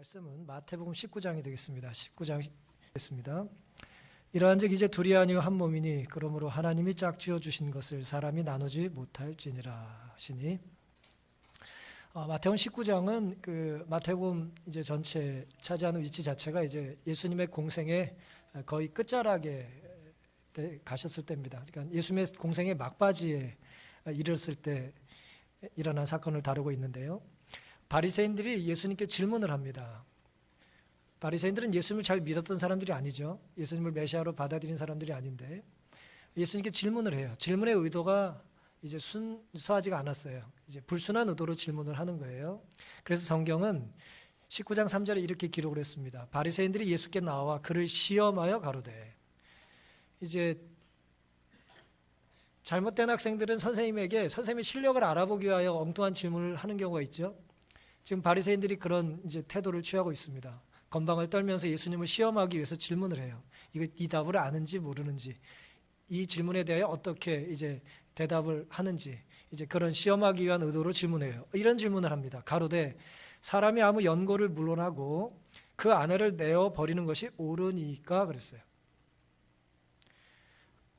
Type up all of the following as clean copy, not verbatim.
말씀은 마태복음 19장이 되겠습니다. 19장 되겠습니다. 이러한즉 이제 둘이 아니요 한 몸이니 그러므로 하나님이 짝지어 주신 것을 사람이 나누지 못할지니라 하시니, 마태복음 19장은 그 마태복음 이제 전체 차지하는 위치 자체가 이제 예수님의 공생의 거의 끝자락에 가셨을 때입니다. 그러니까 예수님의 공생의 막바지에 이르렀을 때 일어난 사건을 다루고 있는데요. 바리새인들이 예수님께 질문을 합니다. 바리새인들은 예수님을 잘 믿었던 사람들이 아니죠. 예수님을 메시아로 받아들인 사람들이 아닌데 예수님께 질문을 해요. 질문의 의도가 이제 순수하지가 않았어요. 이제 불순한 의도로 질문을 하는 거예요. 그래서 성경은 19장 3절에 이렇게 기록을 했습니다. 바리새인들이 예수께 나와 그를 시험하여 가로되. 이제 잘못된 학생들은 선생님에게 선생님의 실력을 알아보기 위하여 엉뚱한 질문을 하는 경우가 있죠. 지금 바리새인들이 그런 이제 태도를 취하고 있습니다. 건방을 떨면서 예수님을 시험하기 위해서 질문을 해요. 이 답을 아는지 모르는지, 이 질문에 대해 어떻게 이제 대답을 하는지, 이제 그런 시험하기 위한 의도로 질문해요. 이런 질문을 합니다. 가로되 사람이 아무 연고를 물론하고 그 아내를 내어 버리는 것이 옳으니까 그랬어요.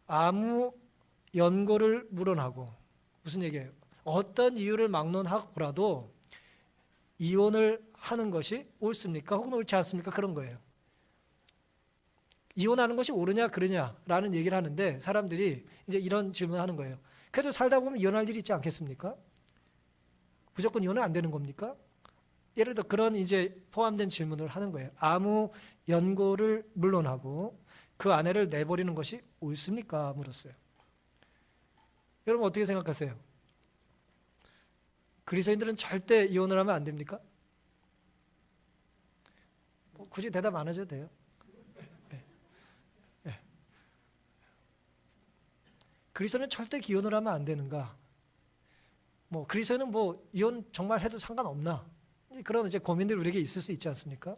아무 연고를 물론하고, 무슨 얘기예요? 어떤 이유를 막론하고라도 이혼을 하는 것이 옳습니까? 혹은 옳지 않습니까? 그런 거예요. 이혼하는 것이 옳으냐 그러냐라는 얘기를 하는데 사람들이 이제 이런 질문을 하는 거예요. 그래도 살다 보면 이혼할 일이 있지 않겠습니까? 무조건 이혼은 안 되는 겁니까? 예를 들어 그런 이제 포함된 질문을 하는 거예요. 아무 연고를 물론하고 그 아내를 내버리는 것이 옳습니까? 물었어요. 여러분 어떻게 생각하세요? 그리스도인들은 절대 이혼을 하면 안 됩니까? 굳이 대답 안 하셔도 돼요. 그리스도는 절대 이혼을 하면 안 되는가? 그리스도는 이혼 정말 해도 상관없나? 그런 이제 고민들이 우리에게 있을 수 있지 않습니까?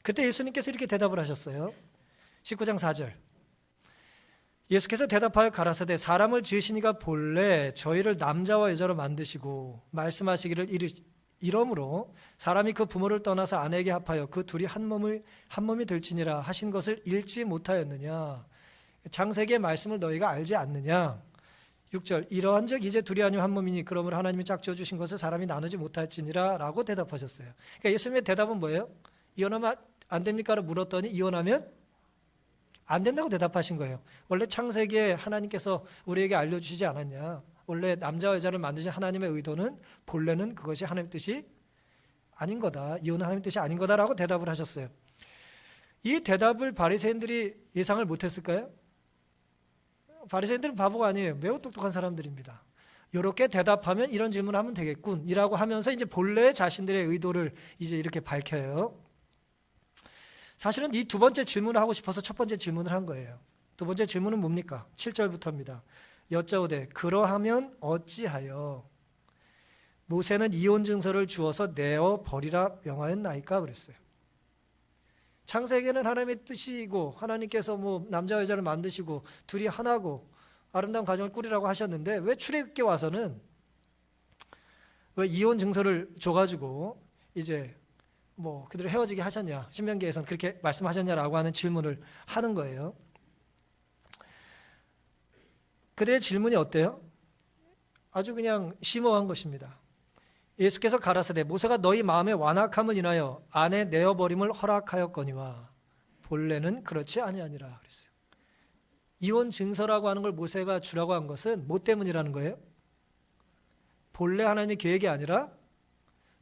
그때 예수님께서 이렇게 대답을 하셨어요. 19장 4절. 예수께서 대답하여 가라사대 사람을 지으시니가 본래 저희를 남자와 여자로 만드시고 말씀하시기를 이러므로 사람이 그 부모를 떠나서 아내에게 합하여 그 둘이 한 몸이 될지니라 하신 것을 읽지 못하였느냐? 창세기의 말씀을 너희가 알지 않느냐? 6절. 이러한즉 이제 둘이 아니요 한 몸이니 그러므로 하나님이 짝지어 주신 것을 사람이 나누지 못할지니라 라고 대답하셨어요. 그러니까 예수님의 대답은 뭐예요? 이혼하면 안 됩니까? 라고 물었더니 이혼하면 안 된다고 대답하신 거예요. 원래 창세기에 하나님께서 우리에게 알려주시지 않았냐? 원래 남자와 여자를 만드신 하나님의 의도는 본래는 그것이 하나님의 뜻이 아닌 거다. 이혼은 하나님의 뜻이 아닌 거다라고 대답을 하셨어요. 이 대답을 바리새인들이 예상을 못했을까요? 바리새인들은 바보가 아니에요. 매우 똑똑한 사람들입니다. 이렇게 대답하면 이런 질문을 하면 되겠군이라고 하면서 이제 본래 자신들의 의도를 이제 이렇게 밝혀요. 사실은 이 두 번째 질문을 하고 싶어서 첫 번째 질문을 한 거예요. 두 번째 질문은 뭡니까? 7절부터입니다. 여짜오되 그러하면 어찌하여 모세는 이혼 증서를 주어서 내어 버리라 명하였나이까 그랬어요. 창세기에는 하나님의 뜻이고 하나님께서 남자와 여자를 만드시고 둘이 하나고 아름다운 가정을 꾸리라고 하셨는데 왜 출애굽기에 와서는 왜 이혼 증서를 줘가지고 이제 그들을 헤어지게 하셨냐? 신명기에서는 그렇게 말씀하셨냐라고 하는 질문을 하는 거예요. 그들의 질문이 어때요? 아주 그냥 심오한 것입니다. 예수께서 가라사대 모세가 너희 마음의 완악함을 인하여 아내 내어버림을 허락하였거니와 본래는 그렇지 아니하니라 그랬어요. 이혼 증서라고 하는 걸 모세가 주라고 한 것은 뭐 때문이라는 거예요? 본래 하나님의 계획이 아니라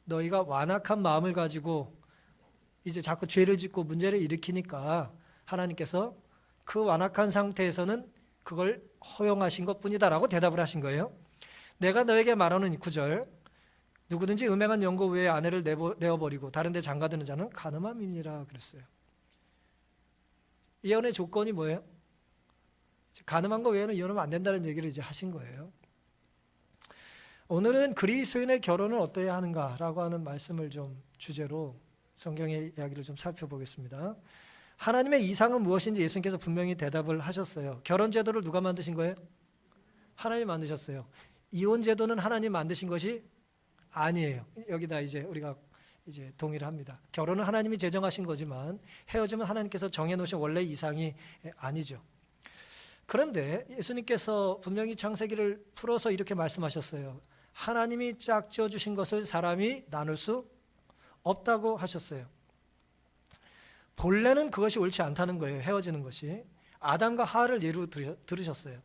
너희가 완악한 마음을 가지고 이제 자꾸 죄를 짓고 문제를 일으키니까 하나님께서 그 완악한 상태에서는 그걸 허용하신 것뿐이다라고 대답을 하신 거예요. 내가 너에게 말하는 9절. 누구든지 음행한 연고 외에 아내를 내어버리고 다른 데 장가드는 자는 간음함이니라 그랬어요. 이혼의 조건이 뭐예요? 간음한 거 외에는 이혼하면 안 된다는 얘기를 이제 하신 거예요. 오늘은 그리스도인의 결혼을 어떠해야 하는가라고 하는 말씀을 좀 주제로 성경의 이야기를 좀 살펴보겠습니다. 하나님의 이상은 무엇인지 예수님께서 분명히 대답을 하셨어요. 결혼 제도를 누가 만드신 거예요? 하나님 만드셨어요. 이혼 제도는 하나님 만드신 것이 아니에요. 여기다 이제 우리가 이제 동의를 합니다. 결혼은 하나님이 제정하신 거지만 헤어짐은 하나님께서 정해놓으신 원래 이상이 아니죠. 그런데 예수님께서 분명히 창세기를 풀어서 이렇게 말씀하셨어요. 하나님이 짝지어 주신 것을 사람이 나눌 수 없다고 하셨어요. 본래는 그것이 옳지 않다는 거예요. 헤어지는 것이. 아담과 하와를 예로 들으셨어요.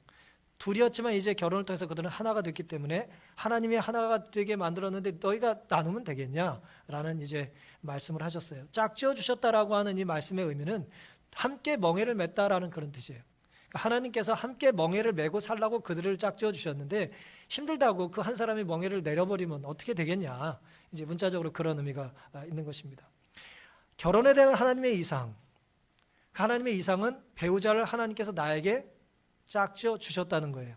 둘이었지만 이제 결혼을 통해서 그들은 하나가 됐기 때문에 하나님이 하나가 되게 만들었는데 너희가 나누면 되겠냐? 라는 이제 말씀을 하셨어요. 짝지어 주셨다라고 하는 이 말씀의 의미는 함께 멍에를 맸다라는 그런 뜻이에요. 하나님께서 함께 멍에를 메고 살라고 그들을 짝지어 주셨는데 힘들다고 그 한 사람이 멍에를 내려버리면 어떻게 되겠냐? 이제 문자적으로 그런 의미가 있는 것입니다. 결혼에 대한 하나님의 이상, 하나님의 이상은 배우자를 하나님께서 나에게 짝지어 주셨다는 거예요.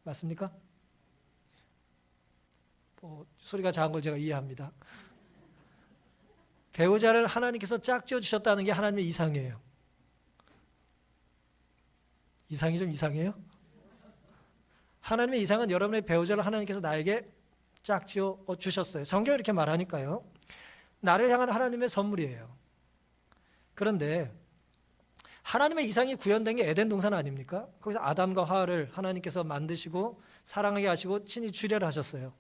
맞습니까? 소리가 작은 걸 제가 이해합니다. 배우자를 하나님께서 짝지어 주셨다는 게 하나님의 이상이에요. 이상이 좀 이상해요? 하나님의 이상은 여러분의 배우자를 하나님께서 나에게 짝지어 주셨어요. 성경이 이렇게 말하니까요. 나를 향한 하나님의 선물이에요. 그런데 하나님의 이상이 구현된 게 에덴 동산 아닙니까? 거기서 아담과 하와를 하나님께서 만드시고 사랑하게 하시고 친히 주례를 하셨어요.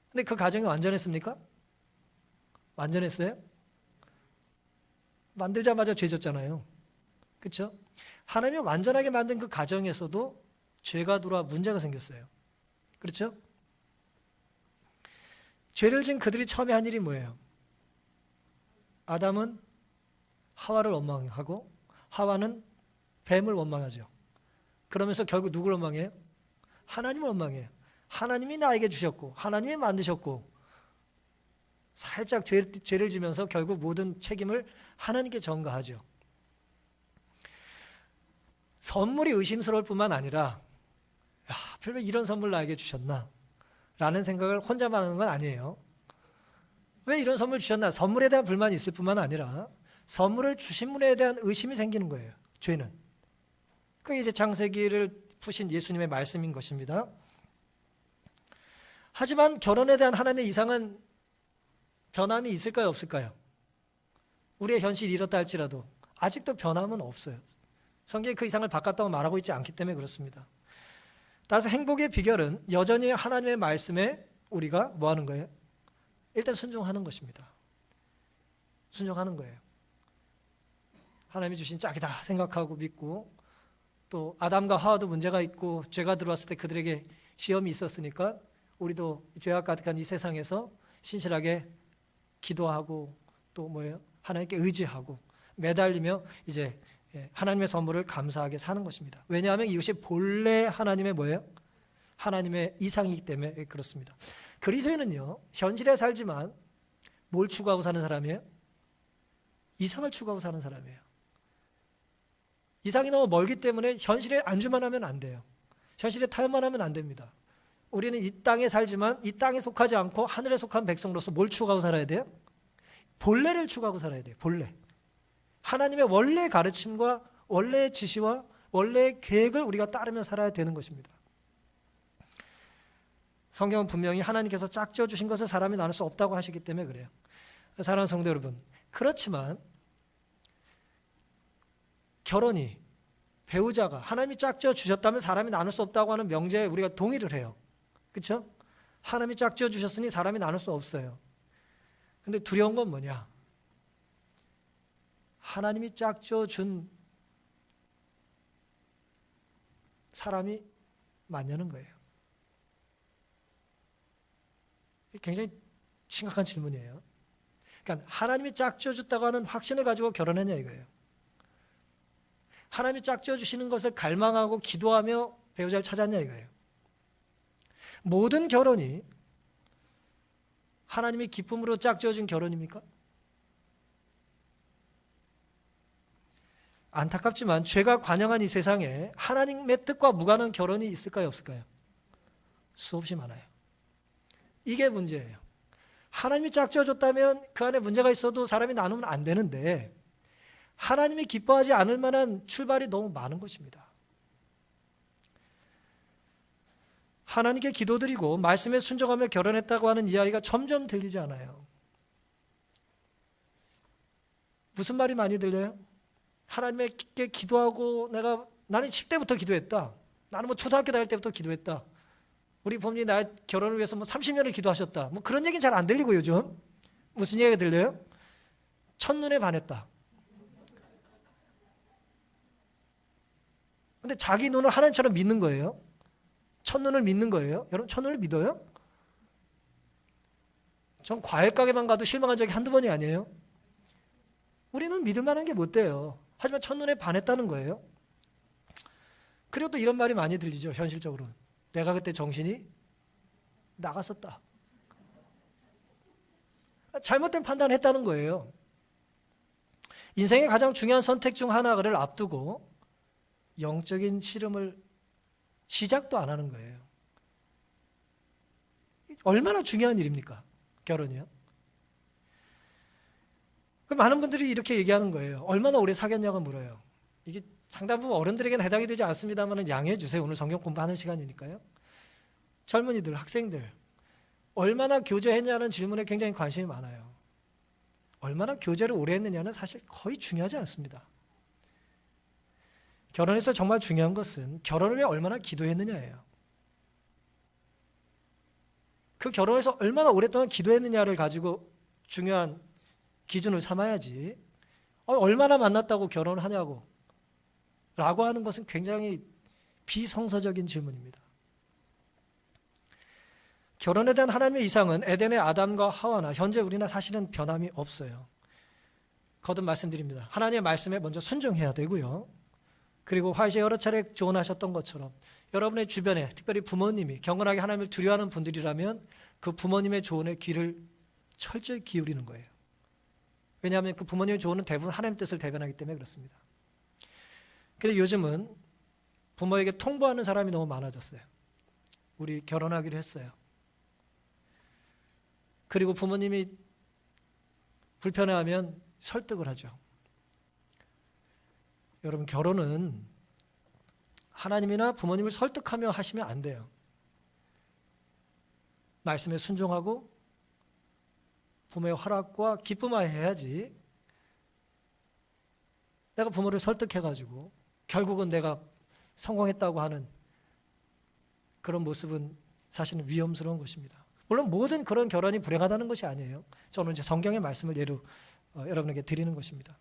근데 그 가정이 완전했습니까? 완전했어요? 만들자마자 죄졌잖아요. 그렇죠? 하나님이 완전하게 만든 그 가정에서도 죄가 들어와 문제가 생겼어요. 그렇죠? 죄를 지은 그들이 처음에 한 일이 뭐예요? 아담은 하와를 원망하고 하와는 뱀을 원망하죠. 그러면서 결국 누구를 원망해요? 하나님을 원망해요. 하나님이 나에게 주셨고 하나님이 만드셨고 살짝 죄를 지면서 결국 모든 책임을 하나님께 전가하죠. 선물이 의심스러울 뿐만 아니라 하필 이런 선물 나에게 주셨나? 라는 생각을 혼자만 하는 건 아니에요. 왜 이런 선물 주셨나? 선물에 대한 불만이 있을 뿐만 아니라 선물을 주신 분에 대한 의심이 생기는 거예요. 죄는. 그게 이제 창세기를 푸신 예수님의 말씀인 것입니다. 하지만 결혼에 대한 하나님의 이상은 변함이 있을까요? 없을까요? 우리의 현실이 이렇다 할지라도 아직도 변함은 없어요. 성경이 그 이상을 바꿨다고 말하고 있지 않기 때문에 그렇습니다. 따라서 행복의 비결은 여전히 하나님의 말씀에 우리가 뭐 하는 거예요? 일단 순종하는 것입니다. 순종하는 거예요. 하나님이 주신 짝이다 생각하고 믿고 또 아담과 하와도 문제가 있고 죄가 들어왔을 때 그들에게 시험이 있었으니까 우리도 죄악 가득한 이 세상에서 신실하게 기도하고 또 뭐예요? 하나님께 의지하고 매달리며 이제 하나님의 선물을 감사하게 사는 것입니다. 왜냐하면 이것이 본래 하나님의 뭐예요? 하나님의 이상이기 때문에 그렇습니다. 그리스도인은요, 현실에 살지만 뭘 추구하고 사는 사람이에요? 이상을 추구하고 사는 사람이에요. 이상이 너무 멀기 때문에 현실에 안주만 하면 안 돼요. 현실에 타협만 하면 안 됩니다. 우리는 이 땅에 살지만 이 땅에 속하지 않고 하늘에 속한 백성으로서 뭘 추구하고 살아야 돼요? 본래를 추구하고 살아야 돼요. 본래. 하나님의 원래 가르침과 원래의 지시와 원래의 계획을 우리가 따르며 살아야 되는 것입니다. 성경은 분명히 하나님께서 짝지어 주신 것을 사람이 나눌 수 없다고 하시기 때문에 그래요. 사랑하는 성도 여러분, 그렇지만 결혼이 배우자가 하나님이 짝지어 주셨다면 사람이 나눌 수 없다고 하는 명제에 우리가 동의를 해요. 그렇죠? 하나님이 짝지어 주셨으니 사람이 나눌 수 없어요. 근데 두려운 건 뭐냐? 하나님이 짝지어 준 사람이 맞냐는 거예요. 굉장히 심각한 질문이에요. 그러니까 하나님이 짝지어 줬다고 하는 확신을 가지고 결혼했냐 이거예요. 하나님이 짝지어 주시는 것을 갈망하고 기도하며 배우자를 찾았냐 이거예요. 모든 결혼이 하나님이 기쁨으로 짝지어 준 결혼입니까? 안타깝지만 죄가 관영한 이 세상에 하나님의 뜻과 무관한 결혼이 있을까요? 없을까요? 수없이 많아요. 이게 문제예요. 하나님이 짝지어 줬다면 그 안에 문제가 있어도 사람이 나누면 안 되는데 하나님이 기뻐하지 않을 만한 출발이 너무 많은 것입니다. 하나님께 기도드리고 말씀에 순종하며 결혼했다고 하는 이야기가 점점 들리지 않아요. 무슨 말이 많이 들려요? 하나님께 기도하고 나는 10대부터 기도했다. 나는 뭐 초등학교 다닐 때부터 기도했다. 우리 부모님이 나 결혼을 위해서 뭐 30년을 기도하셨다. 뭐 그런 얘기는 잘 안 들리고 요즘. 무슨 얘기가 들려요? 첫눈에 반했다. 근데 자기 눈을 하나님처럼 믿는 거예요. 첫눈을 믿는 거예요. 여러분 첫눈을 믿어요? 전 과일 가게만 가도 실망한 적이 한두 번이 아니에요. 우리는 믿을 만한 게 못 돼요. 하지만 첫눈에 반했다는 거예요. 그리고 또 이런 말이 많이 들리죠. 현실적으로는. 내가 그때 정신이 나갔었다. 잘못된 판단을 했다는 거예요. 인생의 가장 중요한 선택 중 하나를 앞두고 영적인 씨름을 시작도 안 하는 거예요. 얼마나 중요한 일입니까? 결혼이요. 그 많은 분들이 이렇게 얘기하는 거예요. 얼마나 오래 사귀었냐고 물어요. 이게 상당 부분 어른들에게는 해당이 되지 않습니다만 양해해 주세요. 오늘 성경 공부하는 시간이니까요. 젊은이들, 학생들 얼마나 교제했냐는 질문에 굉장히 관심이 많아요. 얼마나 교제를 오래 했느냐는 사실 거의 중요하지 않습니다. 결혼에서 정말 중요한 것은 결혼을 위해 얼마나 기도했느냐예요. 그 결혼에서 얼마나 오랫동안 기도했느냐를 가지고 중요한 기준을 삼아야지 얼마나 만났다고 결혼하냐고 라고 하는 것은 굉장히 비성서적인 질문입니다. 결혼에 대한 하나님의 이상은 에덴의 아담과 하와나 현재 우리나 사실은 변함이 없어요. 거듭 말씀드립니다. 하나님의 말씀에 먼저 순종해야 되고요. 그리고 화이제 여러 차례 조언하셨던 것처럼 여러분의 주변에 특별히 부모님이 경건하게 하나님을 두려워하는 분들이라면 그 부모님의 조언에 귀를 철저히 기울이는 거예요. 왜냐하면 그 부모님의 조언은 대부분 하나님 뜻을 대변하기 때문에 그렇습니다. 근데 요즘은 부모에게 통보하는 사람이 너무 많아졌어요. 우리 결혼하기로 했어요. 그리고 부모님이 불편해하면 설득을 하죠. 여러분 결혼은 하나님이나 부모님을 설득하며 하시면 안 돼요. 말씀에 순종하고 부모의 허락과 기쁨하에 해야지. 내가 부모를 설득해가지고 결국은 내가 성공했다고 하는 그런 모습은 사실은 위험스러운 것입니다. 물론 모든 그런 결혼이 불행하다는 것이 아니에요. 저는 이제 성경의 말씀을 예로 여러분에게 드리는 것입니다.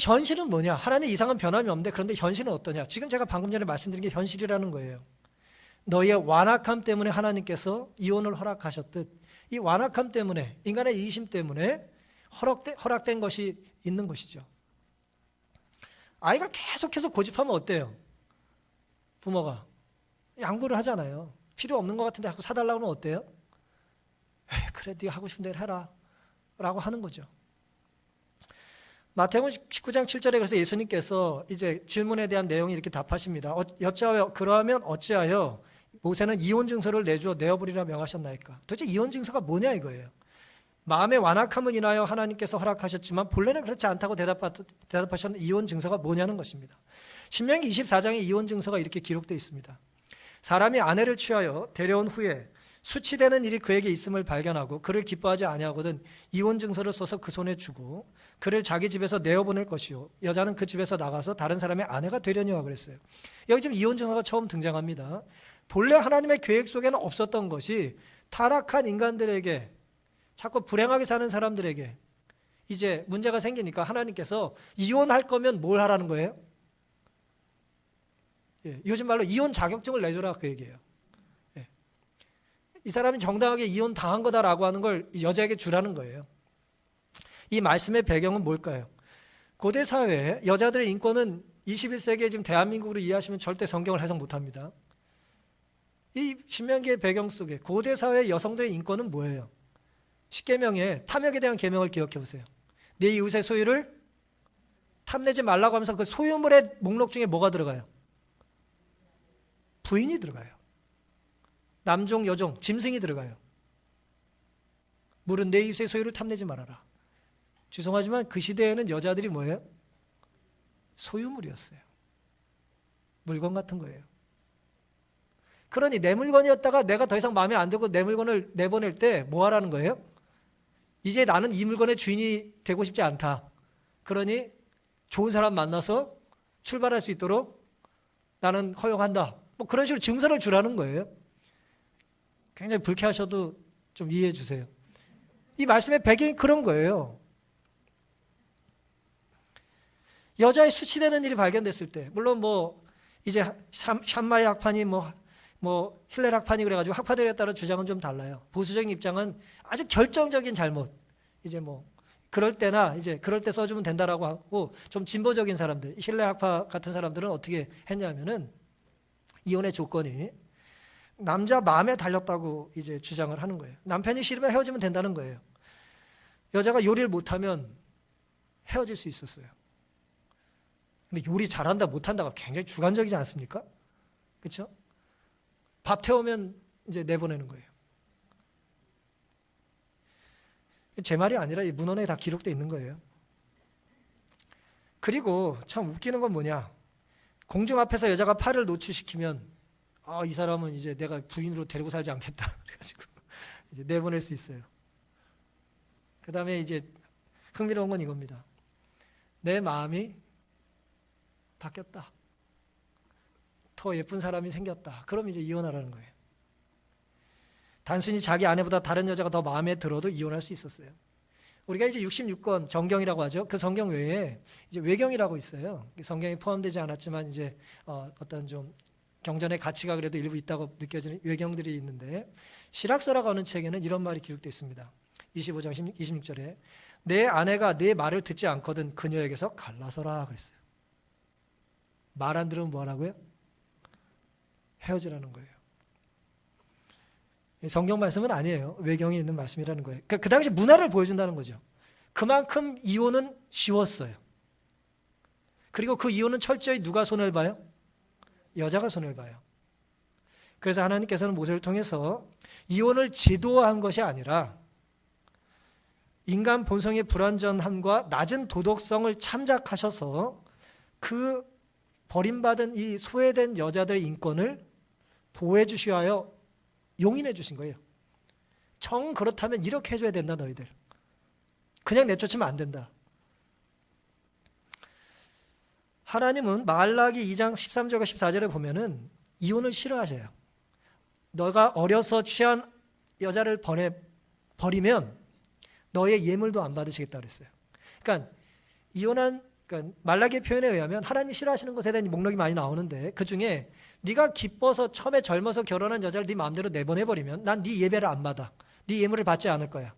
현실은 뭐냐? 하나님의 이상한 변함이 없는데 그런데 현실은 어떠냐? 지금 제가 방금 전에 말씀드린 게 현실이라는 거예요. 너희의 완악함 때문에 하나님께서 이혼을 허락하셨듯 이 완악함 때문에 인간의 이기심 때문에 허락된 것이 있는 것이죠. 아이가 계속해서 고집하면 어때요? 부모가 양보를 하잖아요. 필요 없는 것 같은데 자꾸 사달라고 하면 어때요? 그래 네가 하고 싶은 대로 해라 라고 하는 거죠. 마태복음 19장 7절에 그래서 예수님께서 이제 질문에 대한 내용이 이렇게 답하십니다. 여짜하여 그러하면 어찌하여 모세는 이혼 증서를 내주어 내어버리라 명하셨나이까? 도대체 이혼 증서가 뭐냐 이거예요. 마음의 완악함을 인하여 하나님께서 허락하셨지만 본래는 그렇지 않다고 대답하셨는 이혼 증서가 뭐냐는 것입니다. 신명기 24장에 이혼 증서가 이렇게 기록되어 있습니다. 사람이 아내를 취하여 데려온 후에 수치되는 일이 그에게 있음을 발견하고 그를 기뻐하지 아니하거든 이혼 증서를 써서 그 손에 주고 그를 자기 집에서 내어보낼 것이요 여자는 그 집에서 나가서 다른 사람의 아내가 되려니와 그랬어요. 여기 지금 이혼 증서가 처음 등장합니다. 본래 하나님의 계획 속에는 없었던 것이 타락한 인간들에게 자꾸 불행하게 사는 사람들에게 이제 문제가 생기니까 하나님께서 이혼할 거면 뭘 하라는 거예요? 요즘 말로 이혼 자격증을 내줘라 그 얘기예요. 이 사람이 정당하게 이혼 당한 거다라고 하는 걸 여자에게 주라는 거예요. 이 말씀의 배경은 뭘까요? 고대 사회에 여자들의 인권은 21세기에 지금 대한민국으로 이해하시면 절대 성경을 해석 못합니다. 이 신명기의 배경 속에 고대 사회의 여성들의 인권은 뭐예요? 십계명에 탐욕에 대한 계명을 기억해 보세요. 내 이웃의 소유를 탐내지 말라고 하면서 그 소유물의 목록 중에 뭐가 들어가요? 부인이 들어가요. 남종, 여종, 짐승이 들어가요. 물은 내 이웃의 소유를 탐내지 말아라. 죄송하지만 그 시대에는 여자들이 뭐예요? 소유물이었어요. 물건 같은 거예요. 그러니 내 물건이었다가 내가 더 이상 마음에 안 들고 내 물건을 내보낼 때 뭐 하라는 거예요? 이제 나는 이 물건의 주인이 되고 싶지 않다. 그러니 좋은 사람 만나서 출발할 수 있도록 나는 허용한다. 뭐 그런 식으로 증서를 주라는 거예요. 굉장히 불쾌하셔도 좀 이해해 주세요. 이 말씀의 배경이 그런 거예요. 여자의 수치되는 일이 발견됐을 때, 물론 뭐 이제 샴마이 학파니 뭐 힐렐 학파니 그래가지고 학파들에 따라 주장은 좀 달라요. 보수적인 입장은 아주 결정적인 잘못, 이제 뭐 그럴 때나 이제 그럴 때 써주면 된다라고 하고, 좀 진보적인 사람들, 힐렐 학파 같은 사람들은 어떻게 했냐면은 이혼의 조건이 남자 마음에 달렸다고 이제 주장을 하는 거예요. 남편이 싫으면 헤어지면 된다는 거예요. 여자가 요리를 못하면 헤어질 수 있었어요. 근데 요리 잘한다 못한다가 굉장히 주관적이지 않습니까? 그렇죠? 밥 태우면 이제 내보내는 거예요. 제 말이 아니라 이 문헌에 다 기록되어 있는 거예요. 그리고 참 웃기는 건 뭐냐, 공중 앞에서 여자가 팔을 노출시키면 이 사람은 이제 내가 부인으로 데리고 살지 않겠다 그래가지고 이제 내보낼 수 있어요. 그 다음에 이제 흥미로운 건 이겁니다. 내 마음이 바뀌었다, 더 예쁜 사람이 생겼다, 그럼 이제 이혼하라는 거예요. 단순히 자기 아내보다 다른 여자가 더 마음에 들어도 이혼할 수 있었어요. 우리가 이제 66권 정경이라고 하죠. 그 성경 외에 이제 외경이라고 있어요. 성경에 포함되지 않았지만 이제 어떤 좀 경전의 가치가 그래도 일부 있다고 느껴지는 외경들이 있는데, 실학서라고 하는 책에는 이런 말이 기록되어 있습니다. 25장 26절에 내 아내가 내 말을 듣지 않거든 그녀에게서 갈라서라 그랬어요. 말 안 들으면 뭐 하라고요? 헤어지라는 거예요. 성경 말씀은 아니에요. 외경에 있는 말씀이라는 거예요. 그 당시 문화를 보여준다는 거죠. 그만큼 이혼은 쉬웠어요. 그리고 그 이혼은 철저히 누가 손해를 봐요? 여자가 손해를 봐요. 그래서 하나님께서는 모세를 통해서 이혼을 지도한 것이 아니라 인간 본성의 불완전함과 낮은 도덕성을 참작하셔서 그 버림받은 이 소외된 여자들의 인권을 보호해 주셔야 하여 용인해 주신 거예요. 정 그렇다면 이렇게 해줘야 된다 너희들. 그냥 내쫓으면 안 된다. 하나님은 말라기 2장 13절과 14절에 보면은 이혼을 싫어하셔요. 너가 어려서 취한 여자를 버리면 너의 예물도 안 받으시겠다 그랬어요. 그러니까 그러니까 말라기의 표현에 의하면 하나님이 싫어하시는 것에 대한 목록이 많이 나오는데, 그 중에 네가 기뻐서 처음에 젊어서 결혼한 여자를 네 마음대로 내보내버리면 난 네 예배를 안 받아, 네 예물을 받지 않을 거야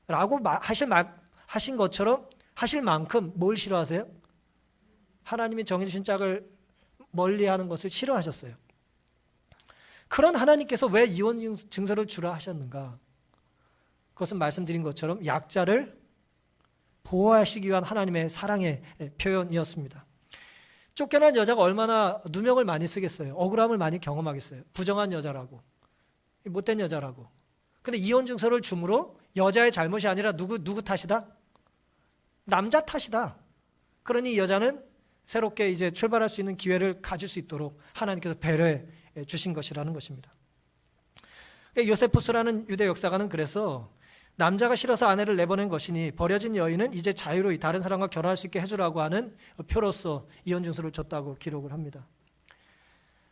라고 하신 것처럼 하실 만큼 뭘 싫어하세요? 하나님이 정해주신 짝을 멀리하는 것을 싫어하셨어요. 그런 하나님께서 왜 이혼 증서를 주라 하셨는가? 그것은 말씀드린 것처럼 약자를 보호하시기 위한 하나님의 사랑의 표현이었습니다. 쫓겨난 여자가 얼마나 누명을 많이 쓰겠어요. 억울함을 많이 경험하겠어요. 부정한 여자라고, 못된 여자라고. 근데 이혼 증서를 줌으로 여자의 잘못이 아니라 누구 탓이다? 남자 탓이다. 그러니 이 여자는 새롭게 이제 출발할 수 있는 기회를 가질 수 있도록 하나님께서 배려해 주신 것이라는 것입니다. 요세푸스라는 유대 역사가는 그래서 남자가 싫어서 아내를 내보낸 것이니 버려진 여인은 이제 자유로이 다른 사람과 결혼할 수 있게 해주라고 하는 표로서 이혼 증서를 줬다고 기록을 합니다.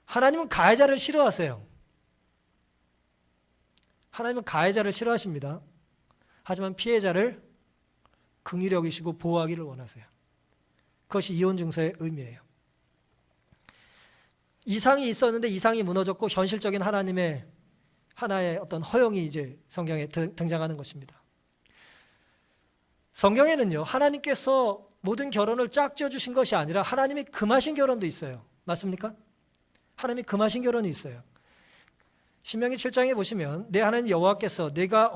하나님은 가해자를 싫어하세요. 하나님은 가해자를 싫어하십니다. 하지만 피해자를 긍휼히 여기시고 보호하기를 원하세요. 그것이 이혼 증서의 의미예요. 이상이 있었는데 이상이 무너졌고 현실적인 하나님의 하나의 어떤 허용이 이제 성경에 등장하는 것입니다. 성경에는요, 하나님께서 모든 결혼을 짝지어 주신 것이 아니라 하나님이 금하신 결혼도 있어요. 맞습니까? 하나님이 금하신 결혼이 있어요. 신명기 7장에 보시면 내 하나님 여호와께서 내가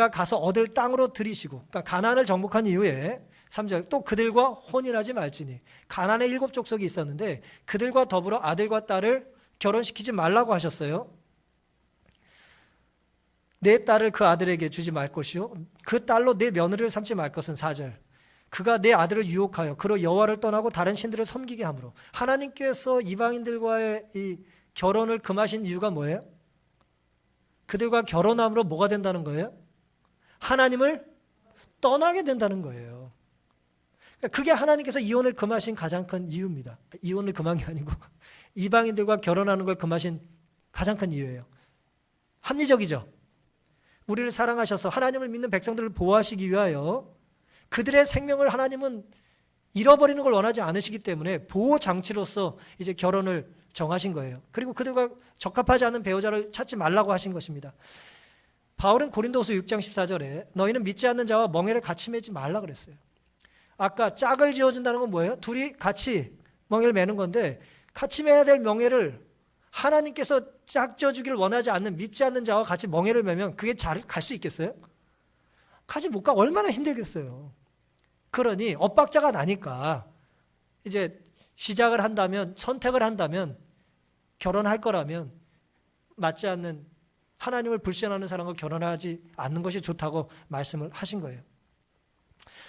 가서 얻을 땅으로 들이시고, 그러니까 가나안을 정복한 이후에 3절 또 그들과 혼인하지 말지니, 가나안에 7 족속이 있었는데 그들과 더불어 아들과 딸을 결혼시키지 말라고 하셨어요. 내 딸을 그 아들에게 주지 말 것이요 그 딸로 내 며느리를 삼지 말 것은 4절 그가 내 아들을 유혹하여 그로 여호와를 떠나고 다른 신들을 섬기게 하므로. 하나님께서 이방인들과의 이 결혼을 금하신 이유가 뭐예요? 그들과 결혼함으로 뭐가 된다는 거예요? 하나님을 떠나게 된다는 거예요. 그게 하나님께서 이혼을 금하신 가장 큰 이유입니다. 이혼을 금한 게 아니고 이방인들과 결혼하는 걸 금하신 가장 큰 이유예요. 합리적이죠. 우리를 사랑하셔서 하나님을 믿는 백성들을 보호하시기 위하여 그들의 생명을 하나님은 잃어버리는 걸 원하지 않으시기 때문에 보호 장치로서 이제 결혼을 정하신 거예요. 그리고 그들과 적합하지 않은 배우자를 찾지 말라고 하신 것입니다. 바울은 고린도후서 6장 14절에 너희는 믿지 않는 자와 멍에를 같이 매지 말라 그랬어요. 아까 짝을 지어준다는 건 뭐예요? 둘이 같이 멍에를 매는 건데 같이 매야 될 멍에를 하나님께서 짝 지어주기를 원하지 않는 믿지 않는 자와 같이 멍에를 매면 그게 잘 갈 수 있겠어요? 가지 못 가. 얼마나 힘들겠어요. 그러니 엇박자가 나니까 이제 시작을 한다면, 선택을 한다면, 결혼할 거라면 맞지 않는 하나님을 불신하는 사람과 결혼하지 않는 것이 좋다고 말씀을 하신 거예요.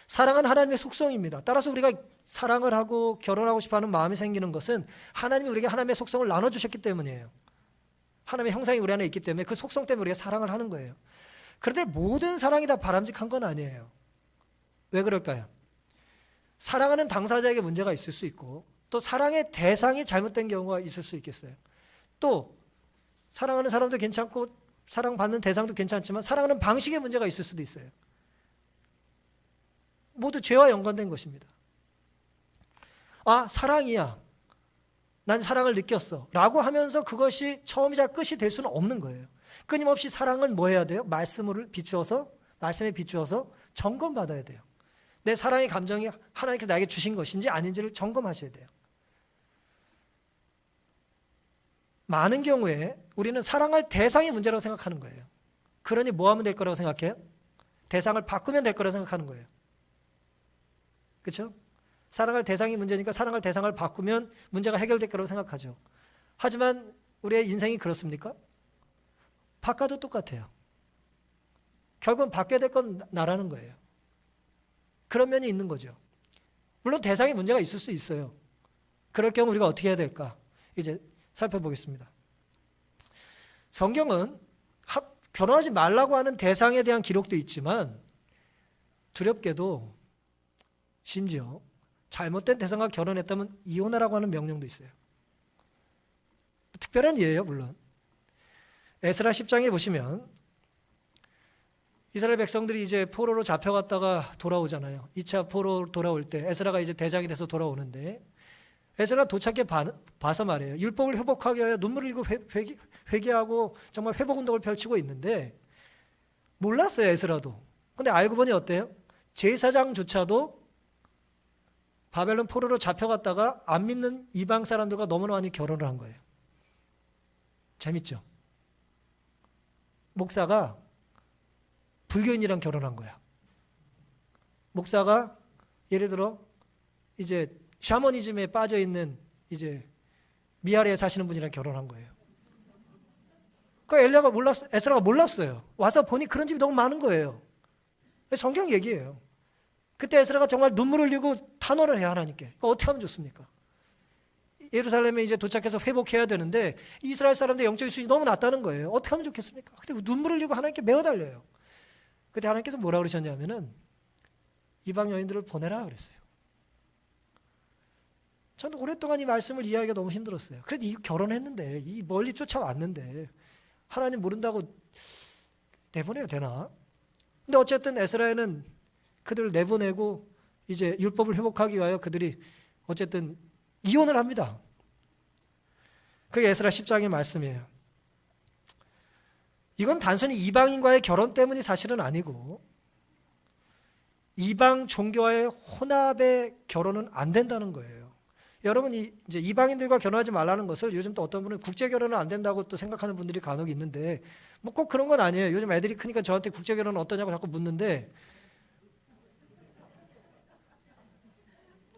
사랑은 하나님의 속성입니다. 따라서 우리가 사랑을 하고 결혼하고 싶어하는 마음이 생기는 것은 하나님이 우리에게 하나님의 속성을 나눠주셨기 때문이에요. 하나님의 형상이 우리 안에 있기 때문에 그 속성 때문에 우리가 사랑을 하는 거예요. 그런데 모든 사랑이 다 바람직한 건 아니에요. 왜 그럴까요? 사랑하는 당사자에게 문제가 있을 수 있고 또 사랑의 대상이 잘못된 경우가 있을 수 있겠어요. 또 사랑하는 사람도 괜찮고 사랑받는 대상도 괜찮지만 사랑하는 방식에 문제가 있을 수도 있어요. 모두 죄와 연관된 것입니다. 아, 사랑이야. 난 사랑을 느꼈어. 라고 하면서 그것이 처음이자 끝이 될 수는 없는 거예요. 끊임없이 사랑은 뭐 해야 돼요? 말씀에 비추어서 점검받아야 돼요. 내 사랑의 감정이 하나님께서 나에게 주신 것인지 아닌지를 점검하셔야 돼요. 많은 경우에 우리는 사랑할 대상이 문제라고 생각하는 거예요. 그러니 뭐 하면 될 거라고 생각해요? 대상을 바꾸면 될 거라고 생각하는 거예요. 그렇죠? 사랑할 대상이 문제니까 사랑할 대상을 바꾸면 문제가 해결될 거라고 생각하죠. 하지만 우리의 인생이 그렇습니까? 바꿔도 똑같아요. 결국은 바뀌어야 될 건 나라는 거예요. 그런 면이 있는 거죠. 물론 대상에 문제가 있을 수 있어요. 그럴 경우 우리가 어떻게 해야 될까? 이제 살펴보겠습니다. 성경은 결혼하지 말라고 하는 대상에 대한 기록도 있지만 두렵게도 심지어 잘못된 대상과 결혼했다면 이혼하라고 하는 명령도 있어요. 특별한 예예요, 물론. 에스라 10장에 보시면 이스라엘 백성들이 이제 포로로 잡혀갔다가 돌아오잖아요. 2차 포로 돌아올 때 에스라가 이제 대장이 돼서 돌아오는데 에스라 도착해 봐서 말해요. 율법을 회복하기 위하여 눈물을 흘리고 회개하고 정말 회복 운동을 펼치고 있는데 몰랐어요, 에스라도. 근데 알고 보니 어때요? 제사장조차도 바벨론 포로로 잡혀갔다가 안 믿는 이방 사람들과 너무나 많이 결혼을 한 거예요. 재밌죠? 목사가 불교인이랑 결혼한 거야. 목사가 예를 들어 이제 샤머니즘에 빠져 있는 이제 미아리에 사시는 분이랑 결혼한 거예요. 그 에스라가 몰랐어요. 와서 보니 그런 집이 너무 많은 거예요. 성경 얘기예요. 그때 에스라가 정말 눈물을 흘리고 탄원을 해요, 하나님께. 그러니까 어떻게 하면 좋습니까? 예루살렘에 이제 도착해서 회복해야 되는데 이스라엘 사람들 영적인 수준이 너무 낮다는 거예요. 어떻게 하면 좋겠습니까? 근데 눈물을 흘리고 하나님께 매어달려요. 그때 하나님께서 뭐라고 그러셨냐면은 이방 여인들을 보내라 그랬어요. 저는 오랫동안 이 말씀을 이해하기가 너무 힘들었어요. 그래도 결혼했는데 이 멀리 쫓아왔는데 하나님 모른다고 내보내야 되나? 근데 어쨌든 에스라에는 그들을 내보내고 이제 율법을 회복하기 위하여 그들이 어쨌든 이혼을 합니다. 그게 에스라 10장의 말씀이에요. 이건 단순히 이방인과의 결혼 때문이 사실은 아니고 이방 종교와의 혼합의 결혼은 안 된다는 거예요. 여러분이 이제 이방인들과 결혼하지 말라는 것을 요즘 또 어떤 분은 국제 결혼은 안 된다고 또 생각하는 분들이 간혹 있는데 뭐 꼭 그런 건 아니에요. 요즘 애들이 크니까 저한테 국제 결혼은 어떠냐고 자꾸 묻는데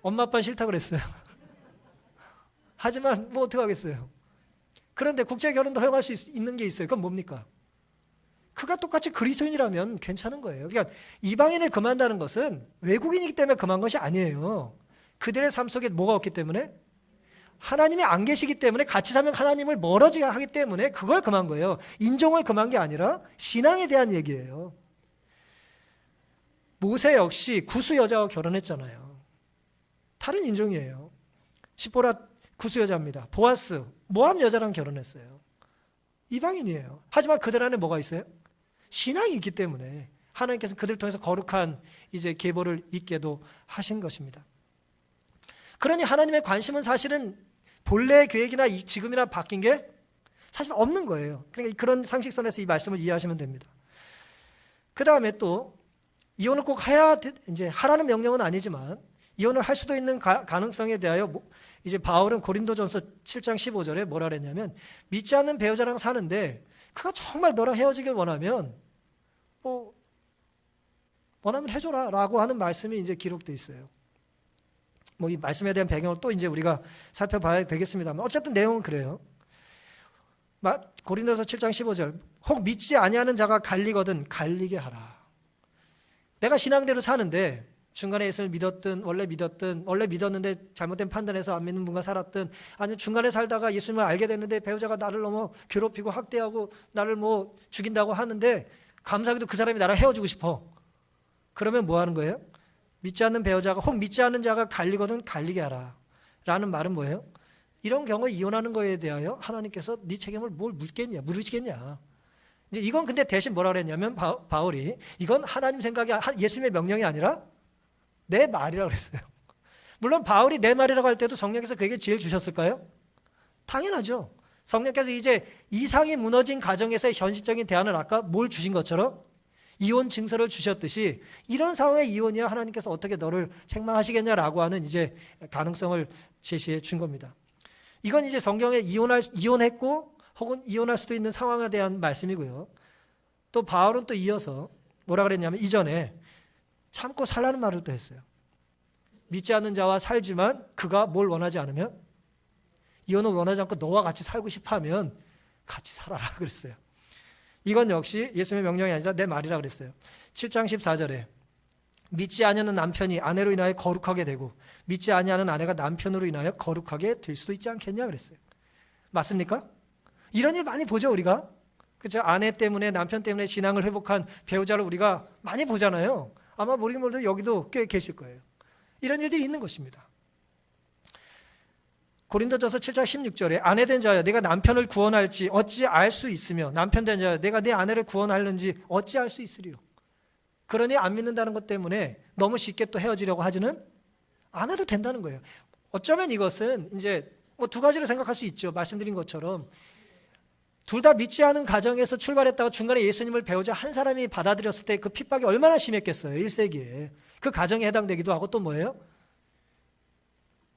엄마 아빠는 싫다 그랬어요. 하지만 뭐 어떻게 하겠어요. 그런데 국제 결혼도 허용할 수 있는 게 있어요. 그건 뭡니까? 그가 똑같이 그리스도인이라면 괜찮은 거예요. 그러니까 이방인을 금한다는 것은 외국인이기 때문에 금한 것이 아니에요. 그들의 삶 속에 뭐가 없기 때문에? 하나님이 안 계시기 때문에 같이 살면 하나님을 멀어지게 하기 때문에 그걸 금한 거예요. 인종을 금한 게 아니라 신앙에 대한 얘기예요. 모세 역시 구스 여자와 결혼했잖아요. 다른 인종이에요. 시보라 구스 여자입니다. 보아스 모압 여자랑 결혼했어요. 이방인이에요. 하지만 그들 안에 뭐가 있어요? 신앙이 있기 때문에 하나님께서 그들 통해서 거룩한 이제 계보를 잇게도 하신 것입니다. 그러니 하나님의 관심은 사실은 본래의 계획이나 지금이나 바뀐 게 사실 없는 거예요. 그러니까 그런 상식선에서 이 말씀을 이해하시면 됩니다. 그 다음에 또 이혼을 꼭 해야 이제 하라는 명령은 아니지만 이혼을 할 수도 있는 가능성에 대하여 이제 바울은 고린도전서 7장 15절에 뭐라 그랬냐면 믿지 않는 배우자랑 사는데 그가 정말 너랑 헤어지길 원하면 원하면 해줘라 라고 하는 말씀이 이제 기록되어 있어요. 이 말씀에 대한 배경을 또 이제 우리가 살펴봐야 되겠습니다만 어쨌든 내용은 그래요. 고린도서 7장 15절 혹 믿지 아니하는 자가 갈리거든 갈리게 하라. 내가 신앙대로 사는데 중간에 예수를 믿었든 원래 믿었는데 잘못된 판단해서 안 믿는 분과 살았든 아니면 중간에 살다가 예수님을 알게 됐는데 배우자가 나를 너무 괴롭히고 학대하고 나를 죽인다고 하는데 감사하게도 그 사람이 나랑 헤어지고 싶어. 그러면 뭐 하는 거예요? 믿지 않는 배우자가 혹 믿지 않는 자가 갈리거든 갈리게 하라 라는 말은 뭐예요? 이런 경우에 이혼하는 거에 대하여 하나님께서 네 책임을 물으시겠냐. 이제 이건 근데 대신 뭐라 그랬냐면 바울이 이건 하나님 생각이 예수님의 명령이 아니라 내 말이라고 그랬어요. 물론 바울이 내 말이라고 할 때도 성령께서 그에게 지혜를 주셨을까요? 당연하죠. 성령께서 이제 이상이 무너진 가정에서의 현실적인 대안을 아까 뭘 주신 것처럼 이혼 증서를 주셨듯이 이런 상황의 이혼이야 하나님께서 어떻게 너를 책망하시겠냐라고 하는 이제 가능성을 제시해 준 겁니다. 이건 이제 성경에 이혼했고 혹은 이혼할 수도 있는 상황에 대한 말씀이고요. 또 바울은 또 이어서 뭐라 그랬냐면 이전에 참고 살라는 말을 또 했어요. 믿지 않는 자와 살지만 그가 뭘 원하지 않으면 이혼을 원하지 않고 너와 같이 살고 싶어 하면 같이 살아라 그랬어요. 이건 역시 예수님의 명령이 아니라 내 말이라 그랬어요. 7장 14절에 믿지 아니하는 남편이 아내로 인하여 거룩하게 되고 믿지 아니하는 아내가 남편으로 인하여 거룩하게 될 수도 있지 않겠냐 그랬어요. 맞습니까? 이런 일 많이 보죠 우리가. 그렇죠? 아내 때문에 남편 때문에 신앙을 회복한 배우자를 우리가 많이 보잖아요. 아마 모르긴 몰라도 여기도 꽤 계실 거예요. 이런 일들이 있는 것입니다. 고린도전서 7장 16절에 아내 된 자여 내가 남편을 구원할지 어찌 알 수 있으며 남편 된 자여 내가 내 아내를 구원하는지 어찌 알 수 있으리요. 그러니 안 믿는다는 것 때문에 너무 쉽게 또 헤어지려고 하지는 않아도 된다는 거예요. 어쩌면 이것은 이제 두 가지로 생각할 수 있죠. 말씀드린 것처럼 둘 다 믿지 않은 가정에서 출발했다가 중간에 예수님을 배우자 한 사람이 받아들였을 때 그 핍박이 얼마나 심했겠어요. 1세기에. 그 가정에 해당되기도 하고 또 뭐예요?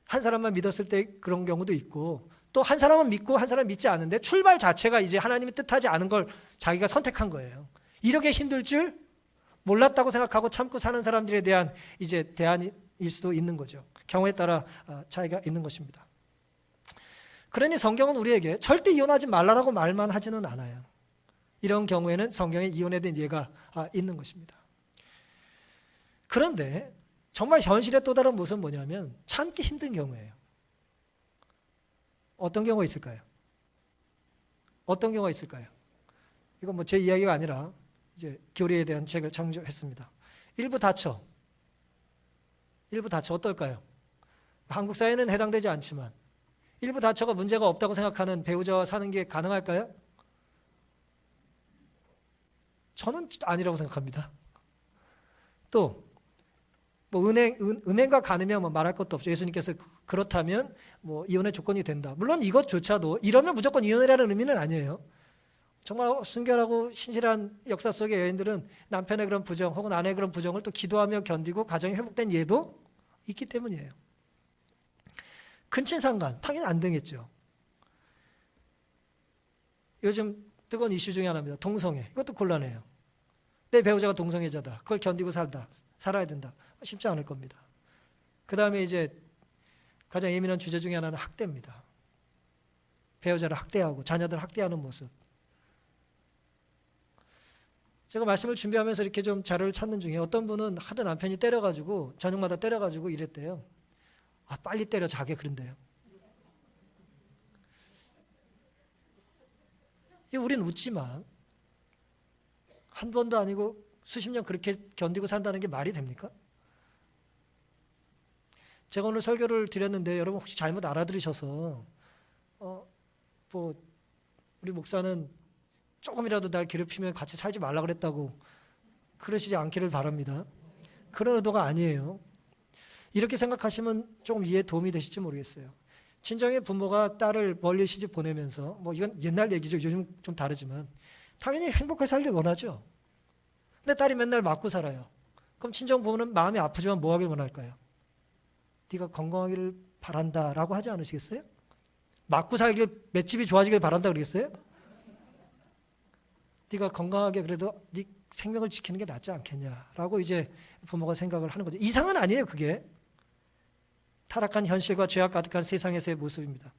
한 사람만 믿었을 때 그런 경우도 있고 또 한 사람은 믿고 한 사람은 믿지 않은데 출발 자체가 이제 하나님이 뜻하지 않은 걸 자기가 선택한 거예요. 이렇게 힘들 줄 몰랐다고 생각하고 참고 사는 사람들에 대한 이제 대안일 수도 있는 거죠. 경우에 따라 차이가 있는 것입니다. 그러니 성경은 우리에게 절대 이혼하지 말라라고 말만 하지는 않아요. 이런 경우에는 성경에 이혼에 대한 예가 있는 것입니다. 그런데 정말 현실의 또 다른 모습은 뭐냐면 참기 힘든 경우예요. 어떤 경우가 있을까요? 어떤 경우가 있을까요? 이건 제 이야기가 아니라 이제 교리에 대한 책을 창조했습니다. 일부 다처 어떨까요? 한국 사회는 해당되지 않지만 일부 다처가 문제가 없다고 생각하는 배우자와 사는 게 가능할까요? 저는 아니라고 생각합니다. 또 은행과 간으면 말할 것도 없죠. 예수님께서 그렇다면 이혼의 조건이 된다. 물론 이것조차도 이러면 무조건 이혼이라는 의미는 아니에요. 정말 순결하고 신실한 역사 속의 여인들은 남편의 그런 부정 혹은 아내의 그런 부정을 또 기도하며 견디고 가정이 회복된 예도 있기 때문이에요. 근친상간 당연히 안 되겠죠. 요즘 뜨거운 이슈 중에 하나입니다. 동성애. 이것도 곤란해요. 내 배우자가 동성애자다. 그걸 견디고 살아야 된다. 쉽지 않을 겁니다. 그 다음에 이제 가장 예민한 주제 중에 하나는 학대입니다. 배우자를 학대하고 자녀들을 학대하는 모습. 제가 말씀을 준비하면서 이렇게 좀 자료를 찾는 중에 어떤 분은 하도 남편이 때려가지고 저녁마다 때려가지고 이랬대요. 빨리 때려 자게 그런데요. 우린 웃지만 한 번도 아니고 수십 년 그렇게 견디고 산다는 게 말이 됩니까? 제가 오늘 설교를 드렸는데 여러분 혹시 잘못 알아들으셔서 뭐 우리 목사는 조금이라도 날 괴롭히면 같이 살지 말라 그랬다고 그러시지 않기를 바랍니다. 그런 의도가 아니에요. 이렇게 생각하시면 조금 이해에 도움이 되실지 모르겠어요. 친정의 부모가 딸을 멀리 시집 보내면서 뭐 이건 옛날 얘기죠. 요즘 좀 다르지만 당연히 행복하게 살길 원하죠. 근데 딸이 맨날 맞고 살아요. 그럼 친정 부모는 마음이 아프지만 뭐 하길 원할까요? 네가 건강하기를 바란다라고 하지 않으시겠어요? 맞고 살길 맷집이 좋아지길 바란다 그러겠어요? 네가 건강하게 그래도 네 생명을 지키는 게 낫지 않겠냐라고 이제 부모가 생각을 하는 거죠. 이상은 아니에요, 그게. 타락한 현실과 죄악 가득한 세상에서의 모습입니다.